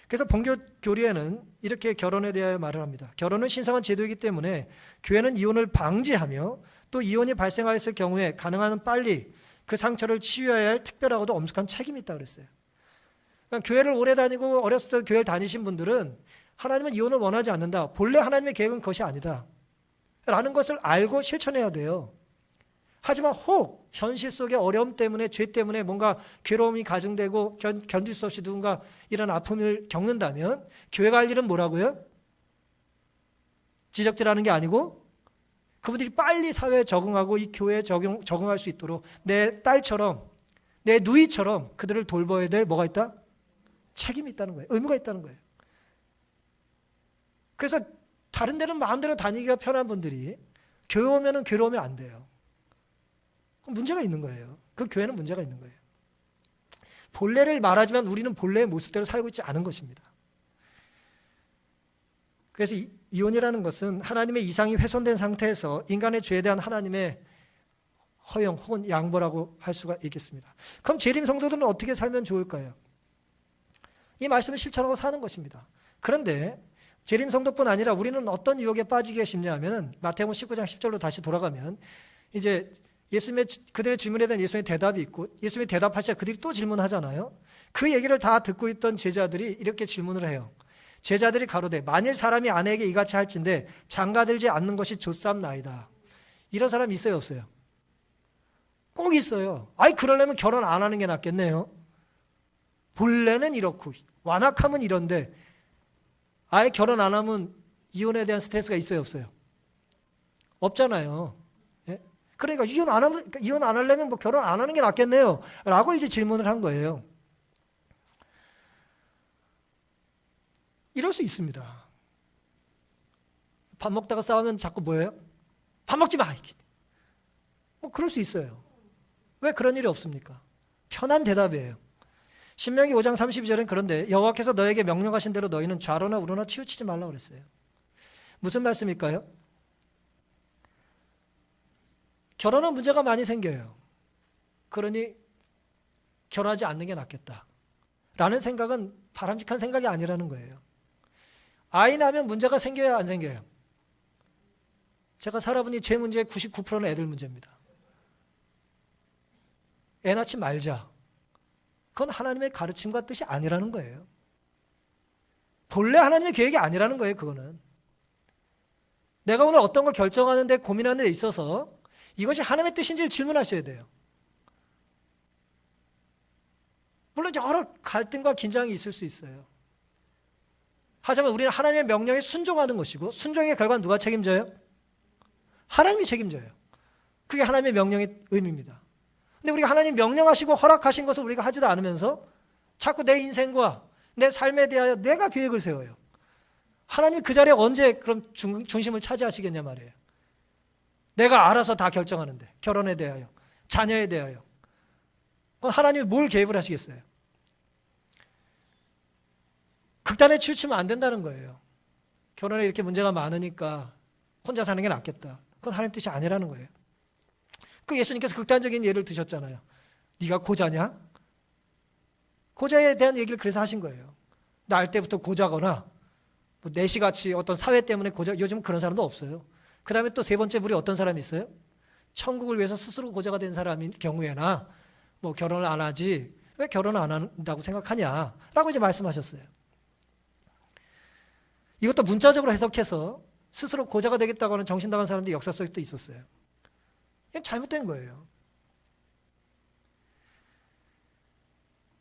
그래서 본교 교리에는 이렇게 결혼에 대하여 말을 합니다. 결혼은 신성한 제도이기 때문에 교회는 이혼을 방지하며 또 이혼이 발생하였을 경우에 가능한 빨리 그 상처를 치유해야 할 특별하고도 엄숙한 책임이 있다고 그랬어요. 그러니까 교회를 오래 다니고 어렸을 때 교회를 다니신 분들은 하나님은 이혼을 원하지 않는다. 본래 하나님의 계획은 그것이 아니다. 라는 것을 알고 실천해야 돼요. 하지만 혹 현실 속의 어려움 때문에 죄 때문에 뭔가 괴로움이 가중되고 견딜 수 없이 누군가 이런 아픔을 겪는다면 교회가 할 일은 뭐라고요? 지적질하는 게 아니고 그분들이 빨리 사회에 적응하고 이 교회에 적응할 수 있도록 내 딸처럼 내 누이처럼 그들을 돌봐야 될 뭐가 있다? 책임이 있다는 거예요. 의무가 있다는 거예요. 그래서 다른 데는 마음대로 다니기가 편한 분들이 교회 오면은 괴로우면 안 돼요. 그럼 문제가 있는 거예요. 그 교회는 문제가 있는 거예요. 본래를 말하지만 우리는 본래의 모습대로 살고 있지 않은 것입니다. 그래서 이혼이라는 것은 하나님의 이상이 훼손된 상태에서 인간의 죄에 대한 하나님의 허용 혹은 양보라고 할 수가 있겠습니다. 그럼 재림 성도들은 어떻게 살면 좋을까요? 이 말씀을 실천하고 사는 것입니다. 그런데 재림 성도뿐 아니라 우리는 어떤 유혹에 빠지기가 쉽냐면 마태복음 19장 10절로 다시 돌아가면 이제 예수님의 그들의 질문에 대한 예수님의 대답이 있고 예수님이 대답하시자 그들이 또 질문하잖아요. 그 얘기를 다 듣고 있던 제자들이 이렇게 질문을 해요. 제자들이 가로되 만일 사람이 아내에게 이같이 할진대 장가들지 않는 것이 좋삼나이다. 이런 사람이 있어요, 없어요? 꼭 있어요. 아이 그러려면 결혼 안 하는 게 낫겠네요. 본래는 이렇고 완악함은 이런데 아예 결혼 안 하면 이혼에 대한 스트레스가 있어요, 없어요? 없잖아요. 예? 그러니까 이혼 안 하려면 뭐 결혼 안 하는 게 낫겠네요. 라고 이제 질문을 한 거예요. 이럴 수 있습니다. 밥 먹다가 싸우면 자꾸 뭐예요? 밥 먹지 마! 뭐 그럴 수 있어요. 왜 그런 일이 없습니까? 편한 대답이에요. 신명기 5장 32절은 그런데 여호와께서 너에게 명령하신 대로 너희는 좌로나 우로나 치우치지 말라고 그랬어요. 무슨 말씀일까요? 결혼은 문제가 많이 생겨요. 그러니 결혼하지 않는 게 낫겠다. 라는 생각은 바람직한 생각이 아니라는 거예요. 아이 낳으면 문제가 생겨야 안 생겨요? 제가 살아보니 제 문제의 99%는 애들 문제입니다. 애 낳지 말자. 그건 하나님의 가르침과 뜻이 아니라는 거예요. 본래 하나님의 계획이 아니라는 거예요, 그거는. 내가 오늘 어떤 걸 결정하는데 고민하는 데 있어서 이것이 하나님의 뜻인지를 질문하셔야 돼요. 물론 여러 갈등과 긴장이 있을 수 있어요. 하지만 우리는 하나님의 명령에 순종하는 것이고 순종의 결과는 누가 책임져요? 하나님이 책임져요. 그게 하나님의 명령의 의미입니다. 근데 우리가 하나님 명령하시고 허락하신 것을 우리가 하지도 않으면서 자꾸 내 인생과 내 삶에 대하여 내가 계획을 세워요. 하나님이 그 자리에 언제 그럼 중심을 차지하시겠냐 말이에요. 내가 알아서 다 결정하는데 결혼에 대하여 자녀에 대하여 그럼 하나님이 뭘 개입을 하시겠어요? 극단에 치우치면 안 된다는 거예요. 결혼에 이렇게 문제가 많으니까 혼자 사는 게 낫겠다. 그건 하나님 뜻이 아니라는 거예요. 그 예수님께서 극단적인 예를 드셨잖아요. 네가 고자냐? 고자에 대한 얘기를 그래서 하신 거예요. 날 때부터 고자거나 뭐 내시같이 어떤 사회 때문에 고자, 요즘 그런 사람도 없어요. 그 다음에 또 세 번째 물이 어떤 사람이 있어요? 천국을 위해서 스스로 고자가 된 사람인 경우에나 뭐 결혼을 안 하지 왜 결혼을 안 한다고 생각하냐 라고 이제 말씀하셨어요. 이것도 문자적으로 해석해서 스스로 고자가 되겠다고 하는 정신나간 사람들이 역사 속에 또 있었어요. 이건 잘못된 거예요.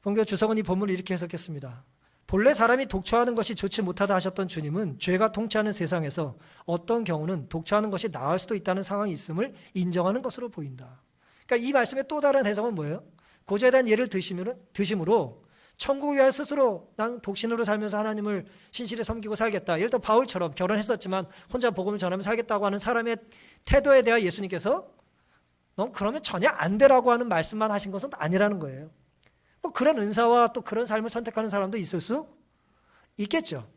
본교 주석은 이 본문을 이렇게 해석했습니다. 본래 사람이 독처하는 것이 좋지 못하다 하셨던 주님은 죄가 통치하는 세상에서 어떤 경우는 독처하는 것이 나을 수도 있다는 상황이 있음을 인정하는 것으로 보인다. 그러니까 이 말씀의 또 다른 해석은 뭐예요? 고저에 대한 예를 드심으로 천국을 위하여 스스로 난 독신으로 살면서 하나님을 신실히 섬기고 살겠다. 예를 들어 바울처럼 결혼했었지만 혼자 복음을 전하며 살겠다고 하는 사람의 태도에 대해 예수님께서 넌 그러면 전혀 안 되라고 하는 말씀만 하신 것은 아니라는 거예요. 뭐 그런 은사와 또 그런 삶을 선택하는 사람도 있을 수 있겠죠.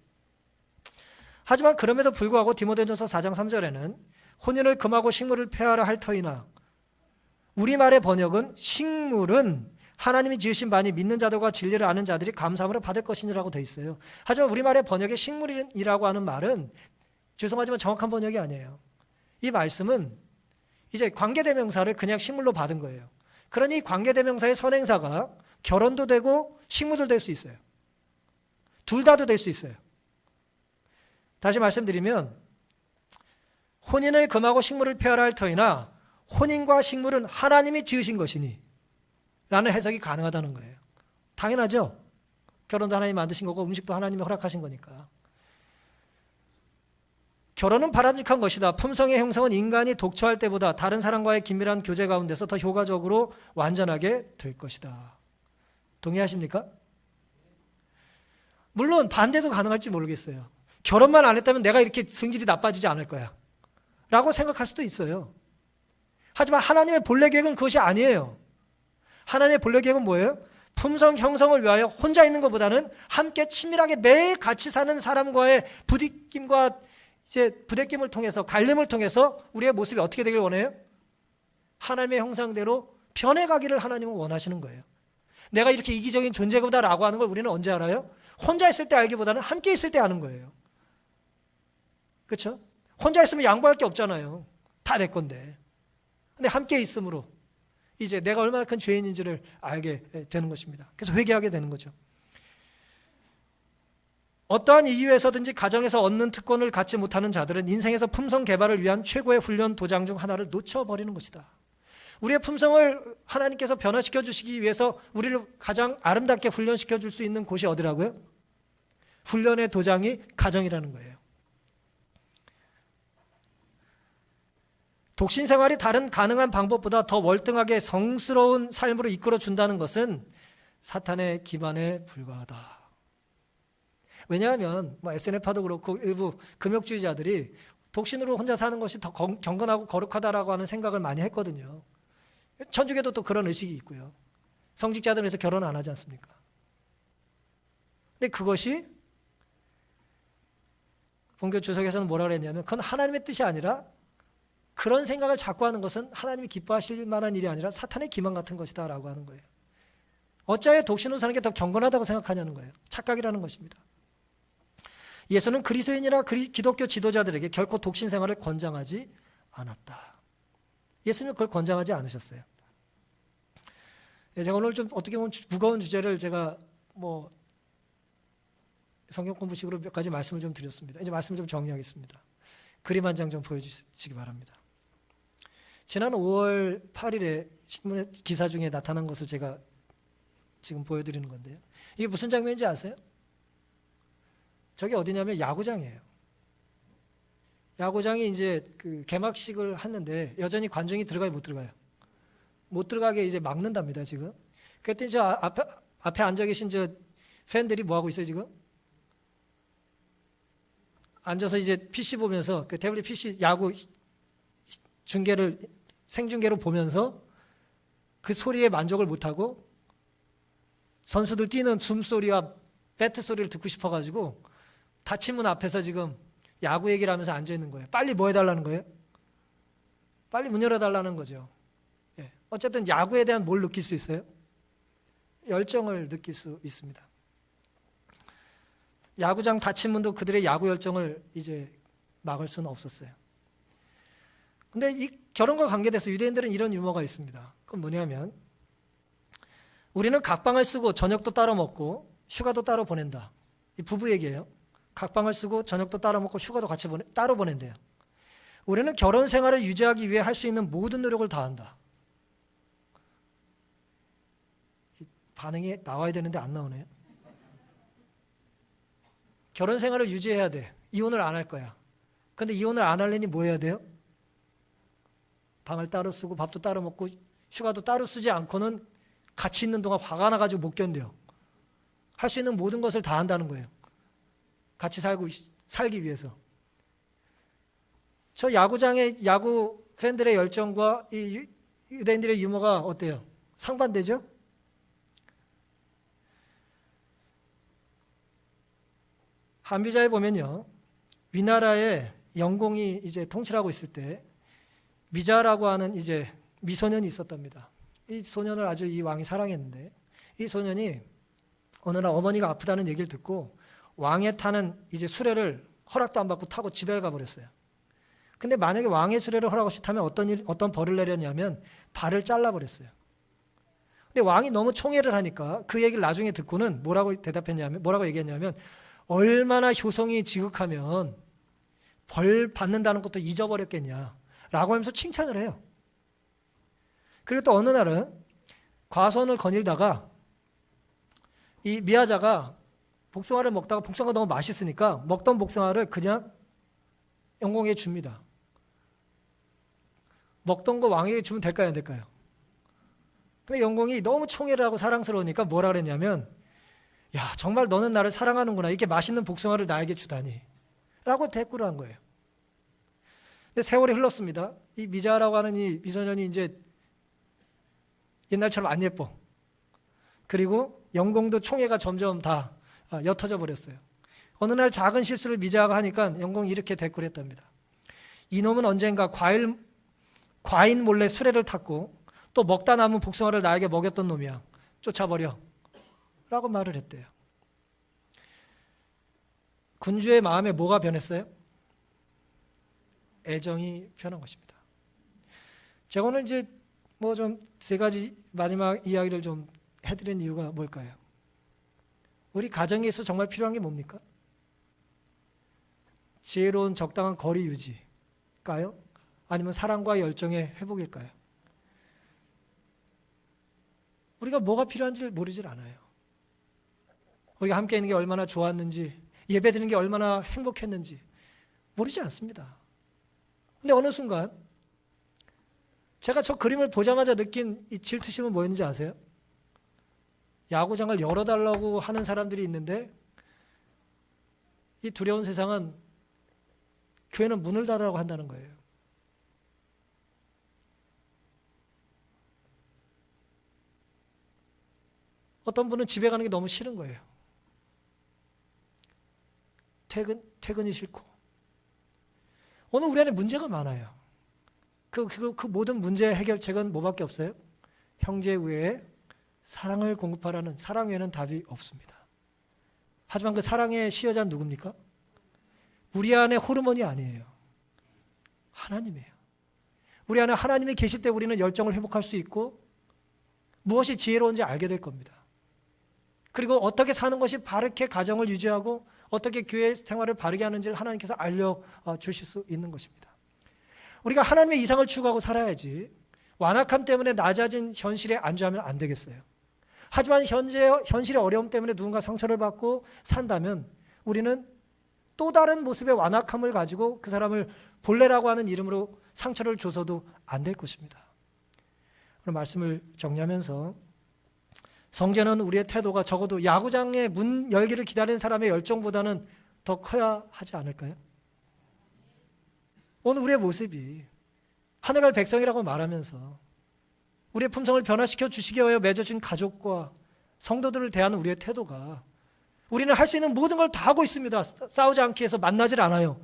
하지만 그럼에도 불구하고 디모데전서 4장 3절에는 혼인을 금하고 식물을 폐하라 할 터이나, 우리말의 번역은 식물은 하나님이 지으신 바니 믿는 자들과 진리를 아는 자들이 감사함으로 받을 것이니라고 되어 있어요. 하지만 우리말의 번역에 식물이라고 하는 말은 죄송하지만 정확한 번역이 아니에요. 이 말씀은 이제 관계대명사를 그냥 식물로 받은 거예요. 그러니 관계대명사의 선행사가 결혼도 되고 식물도 될 수 있어요. 둘 다도 될 수 있어요. 다시 말씀드리면 혼인을 금하고 식물을 폐하라 할 터이나 혼인과 식물은 하나님이 지으신 것이니 라는 해석이 가능하다는 거예요. 당연하죠. 결혼도 하나님이 만드신 거고 음식도 하나님이 허락하신 거니까. 결혼은 바람직한 것이다. 품성의 형성은 인간이 독처할 때보다 다른 사람과의 긴밀한 교제 가운데서 더 효과적으로 완전하게 될 것이다. 동의하십니까? 물론 반대도 가능할지 모르겠어요. 결혼만 안 했다면 내가 이렇게 성질이 나빠지지 않을 거야 라고 생각할 수도 있어요. 하지만 하나님의 본래 계획은 그것이 아니에요. 하나님의 본래 계획은 뭐예요? 품성 형성을 위하여 혼자 있는 것보다는 함께 친밀하게 매일 같이 사는 사람과의 부딪힘과 이제 부대낌을 통해서, 갈림을 통해서 우리의 모습이 어떻게 되길 원해요? 하나님의 형상대로 변해가기를 하나님은 원하시는 거예요. 내가 이렇게 이기적인 존재구나라고 하는 걸 우리는 언제 알아요? 혼자 있을 때 알기보다는 함께 있을 때 아는 거예요. 그렇죠? 혼자 있으면 양보할 게 없잖아요. 다 내 건데. 근데 함께 있음으로 이제 내가 얼마나 큰 죄인인지를 알게 되는 것입니다. 그래서 회개하게 되는 거죠. 어떠한 이유에서든지 가정에서 얻는 특권을 갖지 못하는 자들은 인생에서 품성 개발을 위한 최고의 훈련 도장 중 하나를 놓쳐버리는 것이다. 우리의 품성을 하나님께서 변화시켜 주시기 위해서 우리를 가장 아름답게 훈련시켜 줄 수 있는 곳이 어디라고요? 훈련의 도장이 가정이라는 거예요. 독신 생활이 다른 가능한 방법보다 더 월등하게 성스러운 삶으로 이끌어 준다는 것은 사탄의 기만에 불과하다. 왜냐하면 SNF파도 그렇고 일부 금욕주의자들이 독신으로 혼자 사는 것이 더 경건하고 거룩하다라고 하는 생각을 많이 했거든요. 천주교도 또 그런 의식이 있고요. 성직자들은 그래서 결혼 안 하지 않습니까? 근데 그것이 본교 주석에서는 뭐라 그랬냐면 그건 하나님의 뜻이 아니라 그런 생각을 자꾸 하는 것은 하나님이 기뻐하실 만한 일이 아니라 사탄의 기만 같은 것이다 라고 하는 거예요. 어찌하여 독신으로 사는 게 더 경건하다고 생각하냐는 거예요. 착각이라는 것입니다. 예수는 그리스도인이나 기독교 지도자들에게 결코 독신 생활을 권장하지 않았다. 예수님은 그걸 권장하지 않으셨어요. 제가 오늘 좀 어떻게 보면 무거운 주제를 제가 성경 공부식으로 몇 가지 말씀을 좀 드렸습니다. 이제 말씀을 좀 정리하겠습니다. 그림 한 장 좀 보여주시기 바랍니다. 지난 5월 8일에 신문 기사 중에 나타난 것을 제가 지금 보여드리는 건데요. 이게 무슨 장면인지 아세요? 저게 어디냐면 야구장이에요. 야구장이 이제 그 개막식을 하는데 여전히 관중이 들어가요, 못 들어가요? 못 들어가게 이제 막는답니다, 지금. 그랬더니 저 앞에 앉아 계신 저 팬들이 뭐 하고 있어요, 지금? 앉아서 이제 PC 보면서 그 태블릿 PC 야구 중계를 생중계로 보면서 그 소리에 만족을 못하고 선수들 뛰는 숨소리와 배트 소리를 듣고 싶어가지고 닫힌 문 앞에서 지금 야구 얘기를 하면서 앉아 있는 거예요. 빨리 뭐 해달라는 거예요? 빨리 문 열어달라는 거죠. 예. 어쨌든 야구에 대한 뭘 느낄 수 있어요? 열정을 느낄 수 있습니다. 야구장 닫힌 문도 그들의 야구 열정을 이제 막을 수는 없었어요. 근데 이 결혼과 관계돼서 유대인들은 이런 유머가 있습니다. 그건 뭐냐면 우리는 각방을 쓰고 저녁도 따로 먹고 휴가도 따로 보낸다. 이 부부 얘기예요. 각방을 쓰고 저녁도 따로 먹고 휴가도 같이 따로 보낸대요. 우리는 결혼 생활을 유지하기 위해 할 수 있는 모든 노력을 다한다. 반응이 나와야 되는데 안 나오네요. 결혼 생활을 유지해야 돼. 이혼을 안 할 거야. 근데 이혼을 안 하려니 뭐 해야 돼요? 방을 따로 쓰고 밥도 따로 먹고 휴가도 따로 쓰지 않고는 같이 있는 동안 화가 나가지고 못 견뎌요. 할 수 있는 모든 것을 다 한다는 거예요. 같이 살기 위해서. 저 야구장의 야구 팬들의 열정과 이 유대인들의 유머가 어때요? 상반되죠? 한비자에 보면요, 위나라에 영공이 이제 통치를 하고 있을 때 미자라고 하는 이제 미소년이 있었답니다. 이 소년을 아주 이 왕이 사랑했는데 이 소년이 어느 날 어머니가 아프다는 얘기를 듣고 왕에 타는 이제 수레를 허락도 안 받고 타고 집에 가버렸어요. 근데 만약에 왕의 수레를 허락 없이 타면 어떤 벌을 내렸냐면 발을 잘라버렸어요. 근데 왕이 너무 총애를 하니까 그 얘기를 나중에 듣고는 뭐라고 얘기했냐면 얼마나 효성이 지극하면 벌 받는다는 것도 잊어버렸겠냐라고 하면서 칭찬을 해요. 그리고 또 어느 날은 과수원을 거닐다가 이 미아자가 복숭아를 먹다가 복숭아가 너무 맛있으니까 먹던 복숭아를 그냥 영공에게 줍니다. 먹던 거 왕에게 주면 될까요, 안 될까요? 근데 영공이 너무 총애를 하고 사랑스러우니까 뭐라 그랬냐면, 야, 정말 너는 나를 사랑하는구나. 이렇게 맛있는 복숭아를 나에게 주다니. 라고 대꾸를 한 거예요. 근데 세월이 흘렀습니다. 이 미자라고 하는 이 미소년이 이제 옛날처럼 안 예뻐. 그리고 영공도 총애가 점점 다 옅어져 버렸어요. 어느 날 작은 실수를 미자가 하니까 영공이 이렇게 대꾸를 했답니다. 이놈은 언젠가 과인 몰래 수레를 탔고 또 먹다 남은 복숭아를 나에게 먹였던 놈이야. 쫓아버려. 라고 말을 했대요. 군주의 마음에 뭐가 변했어요? 애정이 변한 것입니다. 제가 오늘 이제 뭐 좀 세 가지 마지막 이야기를 좀 해드린 이유가 뭘까요? 우리 가정에 있어 정말 필요한 게 뭡니까? 지혜로운 적당한 거리 유지일까요? 아니면 사랑과 열정의 회복일까요? 우리가 뭐가 필요한지 모르질 않아요. 우리가 함께 있는 게 얼마나 좋았는지, 예배 드리는 게 얼마나 행복했는지 모르지 않습니다. 근데 어느 순간 제가 저 그림을 보자마자 느낀 이 질투심은 뭐였는지 아세요? 야구장을 열어달라고 하는 사람들이 있는데 이 두려운 세상은 교회는 문을 닫으라고 한다는 거예요. 어떤 분은 집에 가는 게 너무 싫은 거예요. 퇴근이 싫고. 오늘 우리 안에 문제가 많아요. 그 모든 문제의 해결책은 뭐밖에 없어요? 형제 외에 사랑을 공급하라는, 사랑 외에는 답이 없습니다. 하지만 그 사랑의 시여자는 누굽니까? 우리 안에 호르몬이 아니에요. 하나님이에요. 우리 안에 하나님이 계실 때 우리는 열정을 회복할 수 있고 무엇이 지혜로운지 알게 될 겁니다. 그리고 어떻게 사는 것이 바르게 가정을 유지하고 어떻게 교회 생활을 바르게 하는지를 하나님께서 알려주실 수 있는 것입니다. 우리가 하나님의 이상을 추구하고 살아야지 완악함 때문에 낮아진 현실에 안주하면 안 되겠어요. 하지만 현실의 어려움 때문에 누군가 상처를 받고 산다면 우리는 또 다른 모습의 완악함을 가지고 그 사람을 본래라고 하는 이름으로 상처를 줘서도 안 될 것입니다. 오늘 말씀을 정리하면서 성전은 우리의 태도가 적어도 야구장의 문 열기를 기다리는 사람의 열정보다는 더 커야 하지 않을까요? 오늘 우리의 모습이 하늘날 백성이라고 말하면서 우리의 품성을 변화시켜 주시기 위하여 맺어진 가족과 성도들을 대하는 우리의 태도가 우리는 할 수 있는 모든 걸 다 하고 있습니다. 싸우지 않기 위해서 만나질 않아요.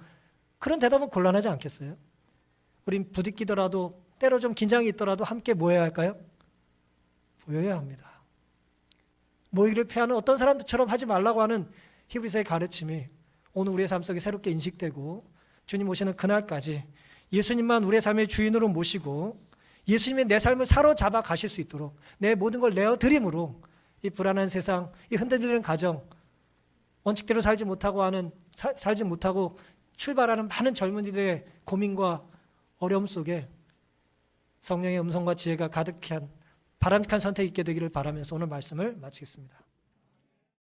그런 대답은 곤란하지 않겠어요? 우린 부딪히더라도 때로 좀 긴장이 있더라도 함께 모여야 할까요? 모여야 합니다. 모이기를 피하는 어떤 사람들처럼 하지 말라고 하는 히브리서의 가르침이 오늘 우리의 삶 속에 새롭게 인식되고 주님 오시는 그날까지 예수님만 우리의 삶의 주인으로 모시고 예수님이 내 삶을 사로잡아 가실 수 있도록 내 모든 걸 내어드림으로 이 불안한 세상, 이 흔들리는 가정, 원칙대로 살지 못하고 출발하는 많은 젊은이들의 고민과 어려움 속에 성령의 음성과 지혜가 가득한 바람직한 선택이 있게 되기를 바라면서 오늘 말씀을 마치겠습니다.